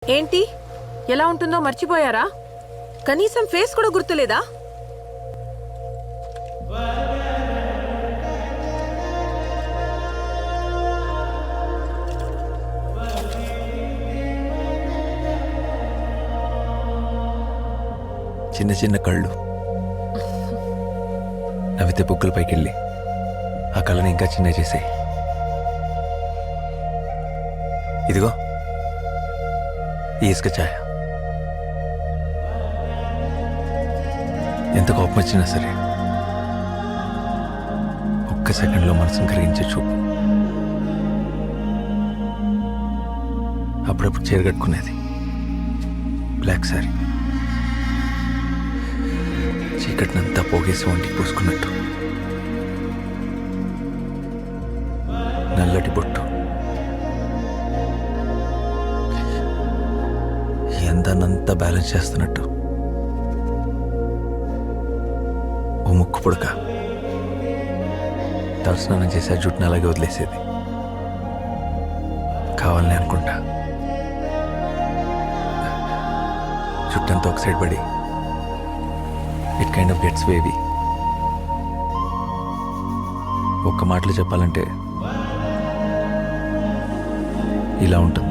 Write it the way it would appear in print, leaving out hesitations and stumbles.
ఏంటి ఎలా ఉంటుందో మర్చిపోయారా? కనీసం ఫేస్ కూడా గుర్తులేదా? చిన్న చిన్న కళ్ళు నవ్వితే బుగ్గల పైకెళ్ళి ఆ కళ్ళని ఇంకా చిన్న చేసాయి. ఇదిగో ఈ ఇసుక ఛాయ. ఎంత కోపం వచ్చినా సరే ఒక్క సెకండ్లో మనసును కరిగించే చూపు. అప్పుడప్పుడు చీర కట్టుకునేది బ్లాక్ శారీ, చీకటినంతా పోగేసి ఒంటికి పూసుకున్నట్టు. నల్లటి బొట్టు ఎందానంతా బ్యాలెన్స్ చేస్తున్నట్టు. ఓ ముక్కు పుడక తలస్నానం చేసి ఆ జుట్టుని అలాగే వదిలేసేది. కావాలని అనుకుంటా జుట్టంతా ఒక సైడ్ పడి it kind of gets wavy. ఒక్క మాటలో చెప్పాలంటే ఇలా ఉంటుంది.